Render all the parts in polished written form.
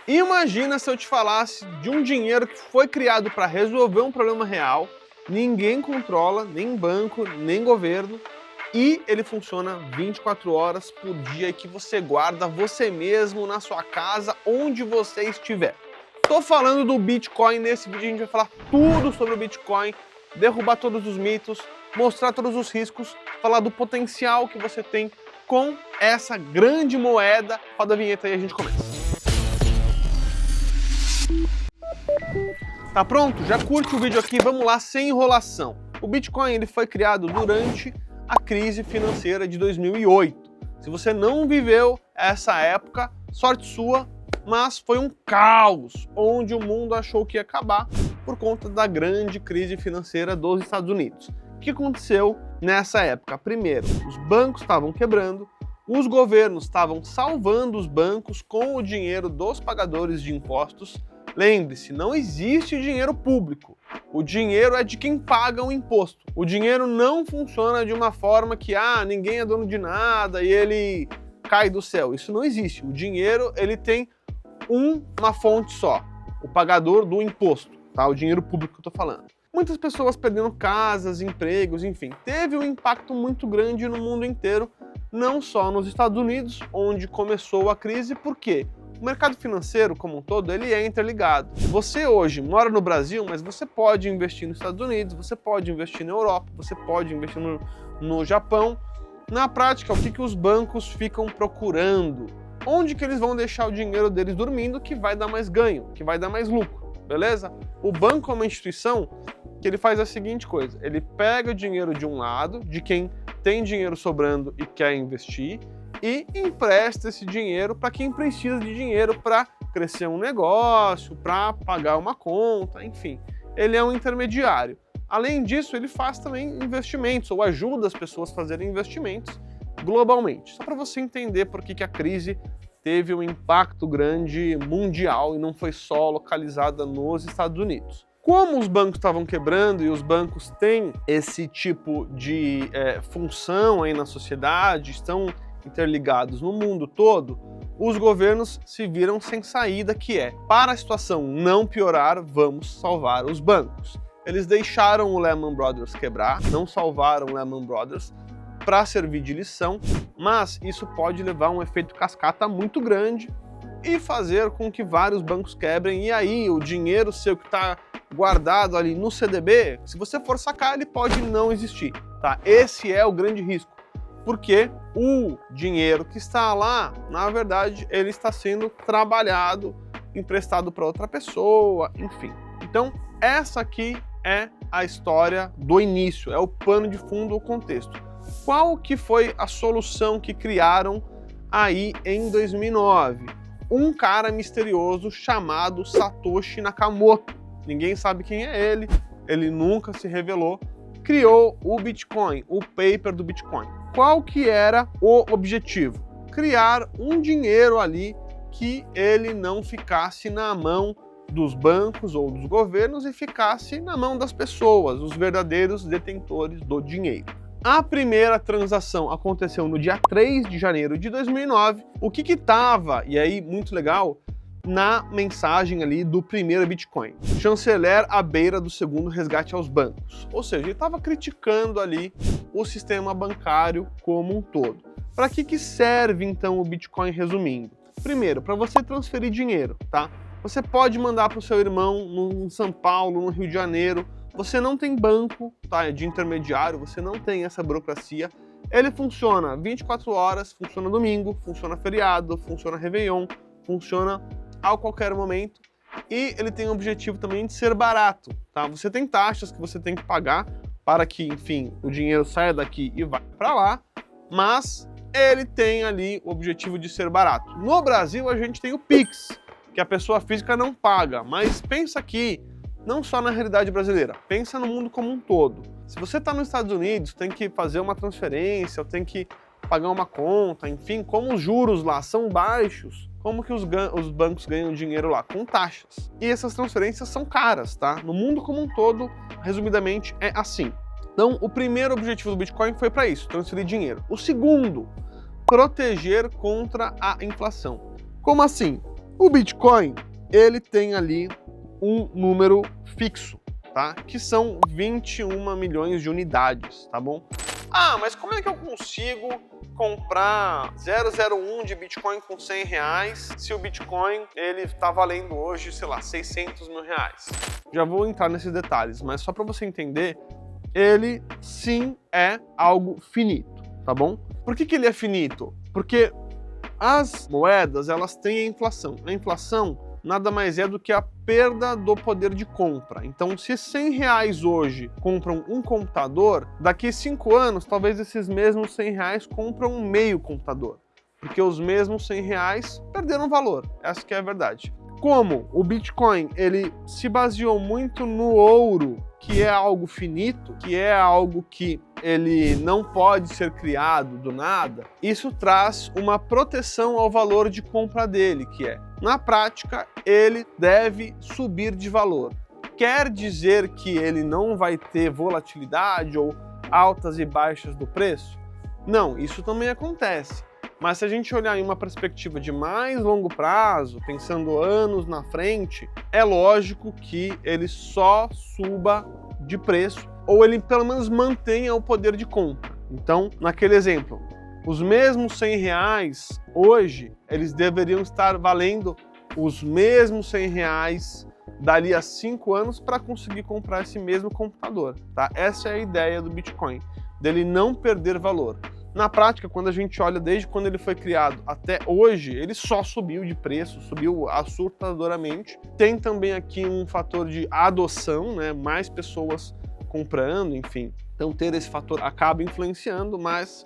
Imagina se eu te falasse de um dinheiro que foi criado para resolver um problema real, ninguém controla, nem banco, nem governo, e ele funciona 24 horas por dia e que você guarda você mesmo na sua casa, onde você estiver. Tô falando do Bitcoin. Nesse vídeo a gente vai falar tudo sobre o Bitcoin, derrubar todos os mitos, mostrar todos os riscos, falar do potencial que você tem com essa grande moeda. Roda a vinheta e a gente começa. Tá pronto? Já curte o vídeo aqui, vamos lá, sem enrolação. O Bitcoin ele foi criado durante a crise financeira de 2008. Se você não viveu essa época, sorte sua, mas foi um caos, onde o mundo achou que ia acabar por conta da grande crise financeira dos Estados Unidos. O que aconteceu nessa época? Primeiro, os bancos estavam quebrando, os governos estavam salvando os bancos com o dinheiro dos pagadores de impostos. Lembre-se, não existe dinheiro público. O dinheiro é de quem paga o imposto. O dinheiro não funciona de uma forma que ninguém é dono de nada e ele cai do céu. Isso não existe. O dinheiro ele tem uma fonte só, o pagador do imposto, tá? O dinheiro público que eu tô falando. Muitas pessoas perdendo casas, empregos, enfim. Teve um impacto muito grande no mundo inteiro, não só nos Estados Unidos, onde começou a crise. Por quê? O mercado financeiro, como um todo, ele é interligado. Você hoje mora no Brasil, mas você pode investir nos Estados Unidos, você pode investir na Europa, você pode investir no Japão. Na prática, o que os bancos ficam procurando? Onde que eles vão deixar o dinheiro deles dormindo que vai dar mais ganho, que vai dar mais lucro, beleza? O banco é uma instituição que ele faz a seguinte coisa: ele pega o dinheiro de um lado, de quem tem dinheiro sobrando e quer investir, e empresta esse dinheiro para quem precisa de dinheiro para crescer um negócio, para pagar uma conta, enfim. Ele é um intermediário. Além disso, ele faz também investimentos, ou ajuda as pessoas a fazerem investimentos globalmente. Só para você entender por que a crise teve um impacto grande mundial e não foi só localizada nos Estados Unidos. Como os bancos estavam quebrando e os bancos têm esse tipo de função aí na sociedade, estão interligados no mundo todo, os governos se viram sem saída, que é, para a situação não piorar, vamos salvar os bancos. Eles deixaram o Lehman Brothers quebrar, não salvaram o Lehman Brothers para servir de lição, mas isso pode levar a um efeito cascata muito grande e fazer com que vários bancos quebrem, e aí o dinheiro seu que está guardado ali no CDB, se você for sacar, ele pode não existir, tá? Esse é o grande risco, porque o dinheiro que está lá, na verdade, ele está sendo trabalhado, emprestado para outra pessoa, enfim. Então, essa aqui é a história do início, é o pano de fundo, o contexto. Qual que foi a solução que criaram aí em 2009? Um cara misterioso chamado Satoshi Nakamoto. Ninguém sabe quem é ele nunca se revelou. Criou o Bitcoin, o paper do Bitcoin. Qual que era o objetivo? Criar um dinheiro ali que ele não ficasse na mão dos bancos ou dos governos e ficasse na mão das pessoas, os verdadeiros detentores do dinheiro. A primeira transação aconteceu no dia 3 de janeiro de 2009. O que estava, e aí muito legal, na mensagem ali do primeiro Bitcoin? Chanceler à beira do segundo resgate aos bancos. Ou seja, ele estava criticando ali o sistema bancário como um todo. Para que serve então o Bitcoin, resumindo? Primeiro, para você transferir dinheiro, tá? Você pode mandar para o seu irmão em São Paulo, no Rio de Janeiro. Você não tem banco, tá, de intermediário, você não tem essa burocracia. Ele funciona 24 horas, funciona domingo, funciona feriado, funciona Réveillon, funciona a qualquer momento. E ele tem o objetivo também de ser barato, tá? Você tem taxas que você tem que pagar para que, enfim, o dinheiro saia daqui e vá para lá, mas ele tem ali o objetivo de ser barato. No Brasil a gente tem o Pix, que a pessoa física não paga, mas pensa aqui, não só na realidade brasileira, pensa no mundo como um todo. Se você está nos Estados Unidos, tem que fazer uma transferência, tem que pagar uma conta, enfim, como os juros lá são baixos, como que os bancos ganham dinheiro lá? Com taxas. E essas transferências são caras, tá? No mundo como um todo, resumidamente, é assim. Então, o primeiro objetivo do Bitcoin foi para isso, transferir dinheiro. O segundo, proteger contra a inflação. Como assim? O Bitcoin, ele tem ali um número fixo, tá? Que são 21 milhões de unidades, tá bom? Ah, mas como é que eu consigo comprar 001 de Bitcoin com R$100 se o Bitcoin ele tá valendo hoje, sei lá, 600 mil reais? Já vou entrar nesses detalhes, mas só para você entender, ele sim é algo finito, tá bom? Por que ele é finito? Porque as moedas, elas têm a inflação. A inflação nada mais é do que a perda do poder de compra. Então, se R$100 hoje compram um computador, daqui a 5 anos, talvez esses mesmos R$100 compram um meio computador. Porque os mesmos R$100 perderam valor. Essa que é a verdade. Como o Bitcoin ele se baseou muito no ouro, que é algo finito, que é algo que ele não pode ser criado do nada, isso traz uma proteção ao valor de compra dele, que é, na prática, ele deve subir de valor. Quer dizer que ele não vai ter volatilidade ou altas e baixas do preço? Não, isso também acontece. Mas se a gente olhar em uma perspectiva de mais longo prazo, pensando anos na frente, é lógico que ele só suba de preço ou ele pelo menos mantenha o poder de compra. Então, naquele exemplo, os mesmos R$100 hoje, eles deveriam estar valendo os mesmos R$100 dali a 5 anos para conseguir comprar esse mesmo computador, tá? Essa é a ideia do Bitcoin, dele não perder valor. Na prática, quando a gente olha desde quando ele foi criado até hoje, ele só subiu de preço, subiu assustadoramente. Tem também aqui um fator de adoção, né? Mais pessoas comprando, enfim. Então ter esse fator acaba influenciando, mas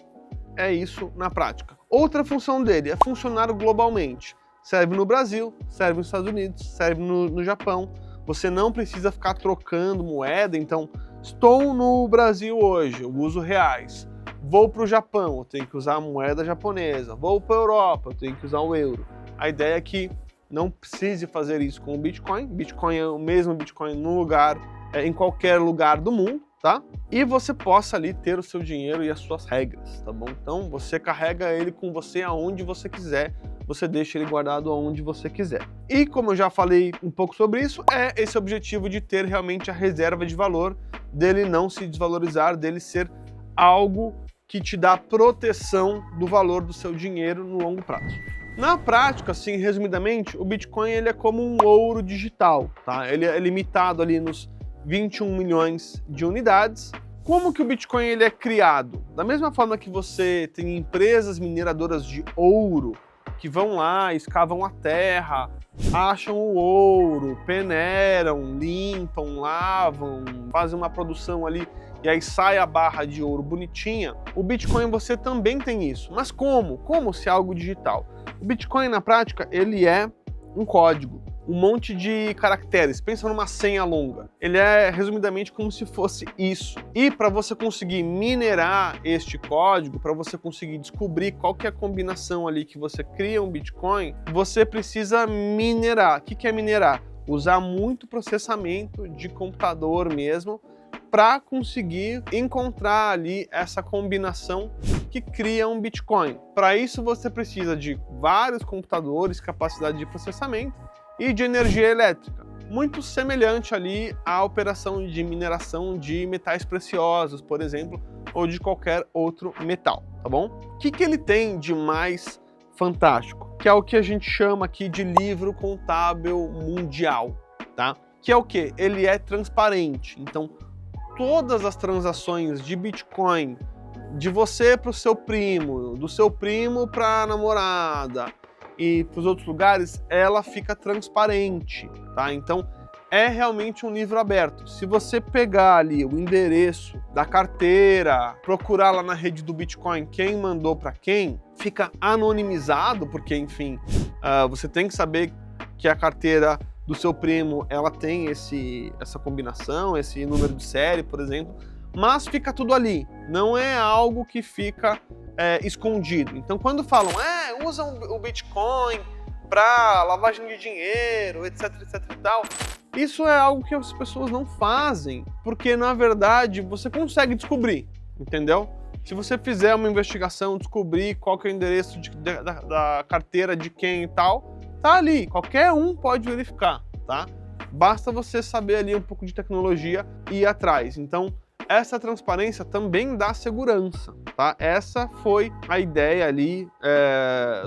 é isso na prática. Outra função dele é funcionar globalmente. Serve no Brasil, serve nos Estados Unidos, serve no Japão. Você não precisa ficar trocando moeda, então estou no Brasil hoje, eu uso reais. Vou para o Japão, eu tenho que usar a moeda japonesa. Vou para a Europa, eu tenho que usar o euro. A ideia é que não precise fazer isso com o Bitcoin. Bitcoin é o mesmo Bitcoin no lugar, em qualquer lugar do mundo, tá? E você possa ali ter o seu dinheiro e as suas regras, tá bom? Então você carrega ele com você aonde você quiser, você deixa ele guardado aonde você quiser. E como eu já falei um pouco sobre isso, é esse objetivo de ter realmente a reserva de valor, dele não se desvalorizar, dele ser algo que te dá proteção do valor do seu dinheiro no longo prazo. Na prática, assim, resumidamente, o Bitcoin ele é como um ouro digital, tá? Ele é limitado ali nos 21 milhões de unidades. Como que o Bitcoin ele é criado? Da mesma forma que você tem empresas mineradoras de ouro que vão lá, escavam a terra, acham o ouro, peneiram, limpam, lavam, fazem uma produção ali e aí sai a barra de ouro bonitinha, o Bitcoin você também tem isso. Mas como? Como se é algo digital? O Bitcoin, na prática, ele é um código, um monte de caracteres. Pensa numa senha longa. Ele é, resumidamente, como se fosse isso. E para você conseguir minerar este código, para você conseguir descobrir qual que é a combinação ali que você cria um Bitcoin, você precisa minerar. O que é minerar? Usar muito processamento de computador mesmo, para conseguir encontrar ali essa combinação que cria um Bitcoin. Para isso você precisa de vários computadores, capacidade de processamento e de energia elétrica. Muito semelhante ali à operação de mineração de metais preciosos, por exemplo, ou de qualquer outro metal, tá bom? O que ele tem de mais fantástico? Que é o que a gente chama aqui de livro contábil mundial, tá? Que é o quê? Ele é transparente, então todas as transações de Bitcoin, de você para o seu primo, do seu primo para a namorada e para os outros lugares, ela fica transparente, tá? Então é realmente um livro aberto. Se você pegar ali o endereço da carteira, procurar lá na rede do Bitcoin quem mandou para quem, fica anonimizado, porque enfim, você tem que saber que a carteira do seu primo, ela tem essa combinação, esse número de série, por exemplo, mas fica tudo ali, não é algo que fica escondido. Então quando falam, usam o Bitcoin para lavagem de dinheiro, etc, etc e tal, isso é algo que as pessoas não fazem, porque na verdade você consegue descobrir, entendeu? Se você fizer uma investigação, descobrir qual que é o endereço da carteira de quem e tal, tá ali, qualquer um pode verificar, tá? Basta você saber ali um pouco de tecnologia e ir atrás. Então, essa transparência também dá segurança, tá? Essa foi a ideia ali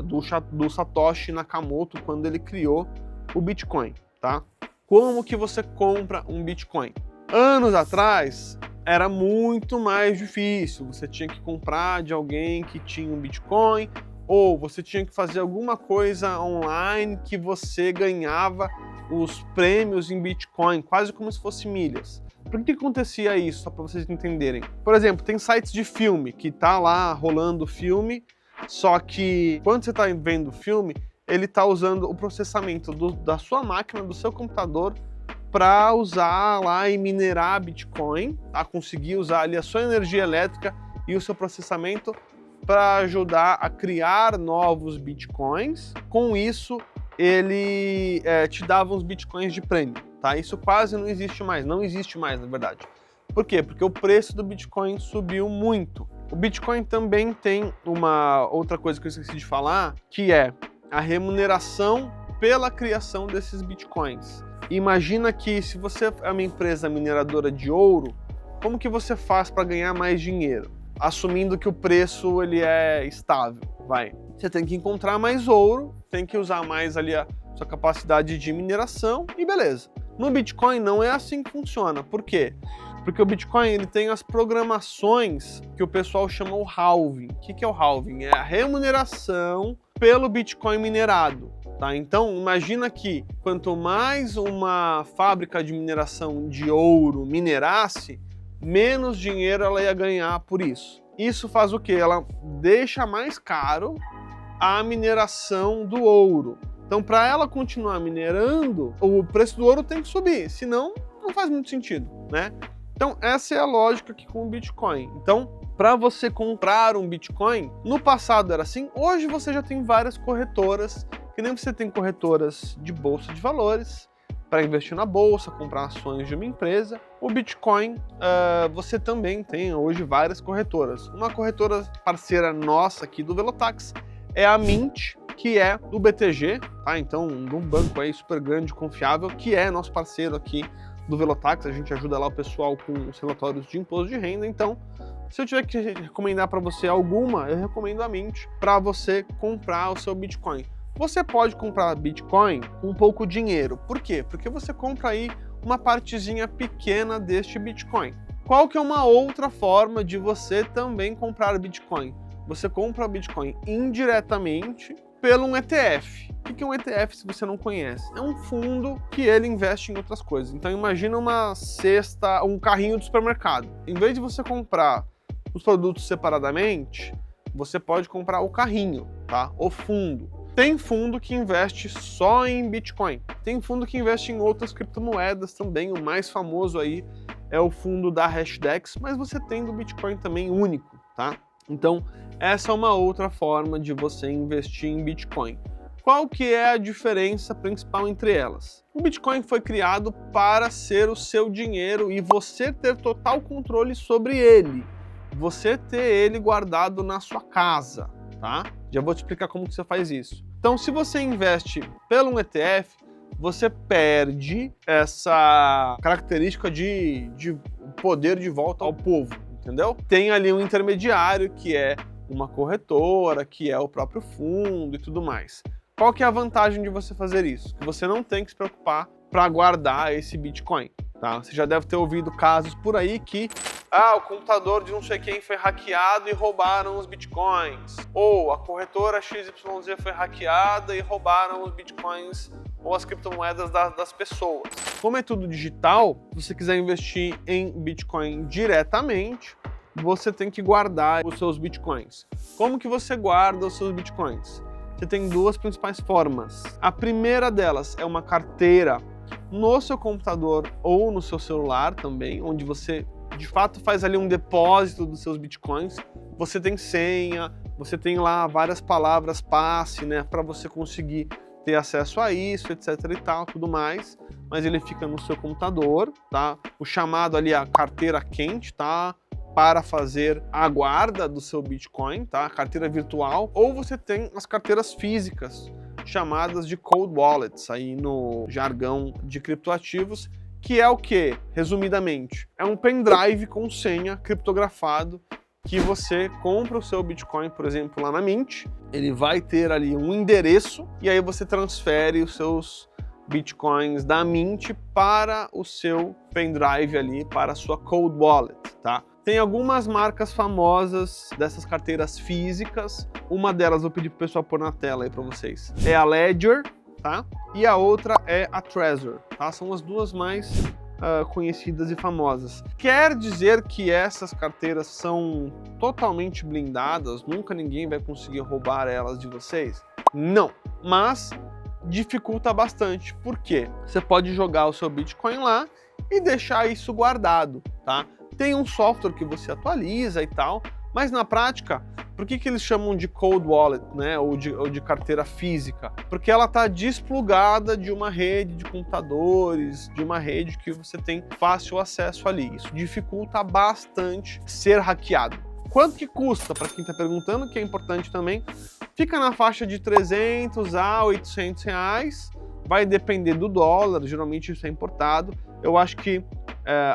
do Satoshi Nakamoto quando ele criou o Bitcoin, tá? Como que você compra um Bitcoin? Anos atrás, era muito mais difícil. Você tinha que comprar de alguém que tinha um Bitcoin, ou você tinha que fazer alguma coisa online que você ganhava os prêmios em Bitcoin, quase como se fosse milhas. Por que acontecia isso, só para vocês entenderem? Por exemplo, tem sites de filme, que tá lá rolando o filme, só que quando você está vendo o filme, ele está usando o processamento da sua máquina, do seu computador, para usar lá e minerar Bitcoin, tá? Conseguir usar ali a sua energia elétrica e o seu processamento para ajudar a criar novos Bitcoins. Com isso, ele te dava uns Bitcoins de prêmio, tá? Isso quase não existe mais na verdade. Por quê? Porque o preço do Bitcoin subiu muito. O Bitcoin também tem uma outra coisa que eu esqueci de falar, que é a remuneração pela criação desses Bitcoins. Imagina que se você é uma empresa mineradora de ouro, como que você faz para ganhar mais dinheiro? Assumindo que o preço ele é estável, vai. Você tem que encontrar mais ouro, tem que usar mais ali a sua capacidade de mineração e beleza. No Bitcoin não é assim que funciona. Por quê? Porque o Bitcoin ele tem as programações que o pessoal chama o halving. O que é o halving? É a remuneração pelo Bitcoin minerado. Tá? Então, imagina que quanto mais uma fábrica de mineração de ouro minerasse, menos dinheiro ela ia ganhar por isso. Isso faz o quê? Ela deixa mais caro a mineração do ouro. Então, para ela continuar minerando, o preço do ouro tem que subir, senão não faz muito sentido, né? Então, essa é a lógica aqui com o Bitcoin. Então, para você comprar um Bitcoin, no passado era assim, hoje você já tem várias corretoras, que nem você tem corretoras de bolsa de valores, para investir na bolsa, comprar ações de uma empresa. O Bitcoin, você também tem hoje várias corretoras. Uma corretora parceira nossa aqui do Velotax é a Mint, que é do BTG, tá? Então, um banco aí super grande, confiável, que é nosso parceiro aqui do Velotax. A gente ajuda lá o pessoal com os relatórios de imposto de renda. Então, se eu tiver que recomendar para você alguma, eu recomendo a Mint para você comprar o seu Bitcoin. Você pode comprar Bitcoin com pouco dinheiro. Por quê? Porque você compra aí uma partezinha pequena deste Bitcoin. Qual que é uma outra forma de você também comprar Bitcoin? Você compra Bitcoin indiretamente pelo um ETF. O que é um ETF se você não conhece? É um fundo que ele investe em outras coisas. Então imagina uma cesta, um carrinho de supermercado. Em vez de você comprar os produtos separadamente, você pode comprar o carrinho, tá? O fundo. Tem fundo que investe só em Bitcoin. Tem fundo que investe em outras criptomoedas também. O mais famoso aí é o fundo da Hashdex, mas você tem do Bitcoin também único, tá? Então, essa é uma outra forma de você investir em Bitcoin. Qual que é a diferença principal entre elas? O Bitcoin foi criado para ser o seu dinheiro e você ter total controle sobre ele. Você ter ele guardado na sua casa, tá? Já vou te explicar como que você faz isso. Então, se você investe pelo um ETF, você perde essa característica de poder de volta ao povo, entendeu? Tem ali um intermediário que é uma corretora, que é o próprio fundo e tudo mais. Qual que é a vantagem de você fazer isso? Que você não tem que se preocupar para guardar esse Bitcoin, tá? Você já deve ter ouvido casos por aí que o computador de não sei quem foi hackeado e roubaram os Bitcoins. Ou a corretora XYZ foi hackeada e roubaram os Bitcoins ou as criptomoedas das pessoas. Como é tudo digital, se você quiser investir em Bitcoin diretamente, você tem que guardar os seus Bitcoins. Como que você guarda os seus Bitcoins? Você tem duas principais formas. A primeira delas é uma carteira no seu computador ou no seu celular também, onde você de fato faz ali um depósito dos seus Bitcoins. Você tem senha, você tem lá várias palavras passe, né, para você conseguir ter acesso a isso, etc e tal, tudo mais, mas ele fica no seu computador, tá? O chamado ali, a carteira quente, tá? Para fazer a guarda do seu Bitcoin, tá? A carteira virtual, ou você tem as carteiras físicas, chamadas de cold wallets, aí no jargão de criptoativos, que é o que, resumidamente? É um pendrive com senha criptografado que você compra o seu Bitcoin, por exemplo, lá na Mint, ele vai ter ali um endereço e aí você transfere os seus Bitcoins da Mint para o seu pendrive ali, para a sua cold wallet, tá? Tem algumas marcas famosas dessas carteiras físicas, uma delas eu pedi pro pessoal pôr na tela aí para vocês. É a Ledger, tá? E a outra é a Trezor, tá? São as duas mais conhecidas e famosas. Quer dizer que essas carteiras são totalmente blindadas, nunca ninguém vai conseguir roubar elas de vocês? Não, mas dificulta bastante. Por quê? Você pode jogar o seu Bitcoin lá e deixar isso guardado, tá? Tem um software que você atualiza e tal, mas na prática, por que eles chamam de cold wallet, né, ou de carteira física? Porque ela está desplugada de uma rede de computadores, de uma rede que você tem fácil acesso ali. Isso dificulta bastante ser hackeado. Quanto que custa, para quem está perguntando, que é importante também, fica na faixa de 300 a 800 reais, vai depender do dólar, geralmente isso é importado. Eu acho que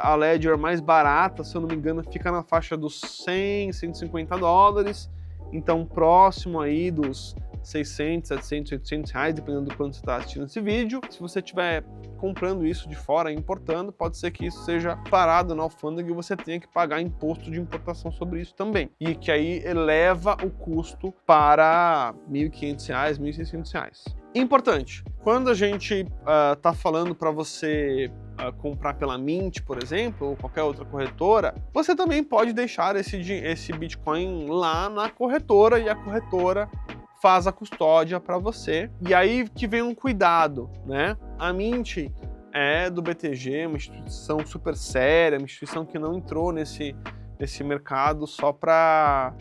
a Ledger mais barata, se eu não me engano, fica na faixa dos 100, 150 dólares, então próximo aí dos 600, 700, 800 reais, dependendo do quanto você está assistindo esse vídeo. Se você estiver comprando isso de fora e importando, pode ser que isso seja parado na alfândega e você tenha que pagar imposto de importação sobre isso também. E que aí eleva o custo para R$ 1.500, R$ 1.600. Importante, quando a gente está falando para você comprar pela Mint, por exemplo, ou qualquer outra corretora, você também pode deixar esse Bitcoin lá na corretora e a corretora faz a custódia para você. E aí que vem um cuidado, né? A Mint é do BTG, uma instituição super séria, uma instituição que não entrou nesse mercado só para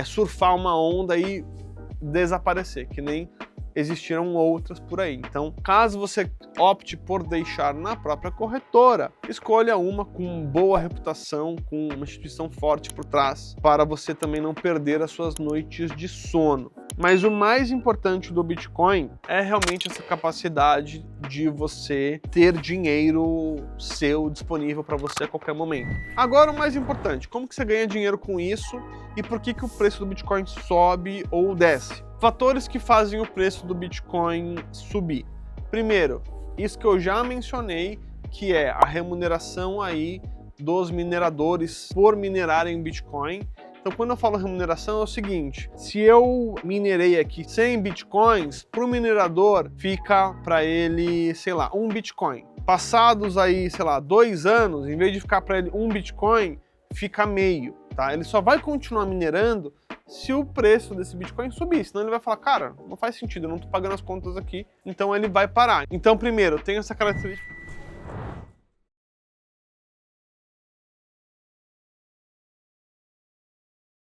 surfar uma onda e desaparecer, que nem existiram outras por aí. Então, caso você opte por deixar na própria corretora, escolha uma com boa reputação, com uma instituição forte por trás, para você também não perder as suas noites de sono. Mas o mais importante do Bitcoin é realmente essa capacidade de você ter dinheiro seu disponível para você a qualquer momento. Agora o mais importante, como que você ganha dinheiro com isso e por que o preço do Bitcoin sobe ou desce? Fatores que fazem o preço do Bitcoin subir. Primeiro, isso que eu já mencionei, que é a remuneração aí dos mineradores por minerarem Bitcoin. Então, quando eu falo remuneração, é o seguinte: se eu minerei aqui 100 bitcoins, para o minerador fica para ele, sei lá, 1 bitcoin. Passados aí, sei lá, 2 anos, em vez de ficar para ele 1 bitcoin, fica meio, tá? Ele só vai continuar minerando se o preço desse Bitcoin subir, senão ele vai falar, cara, não faz sentido, eu não tô pagando as contas aqui, então ele vai parar. Então, primeiro, tem essa característica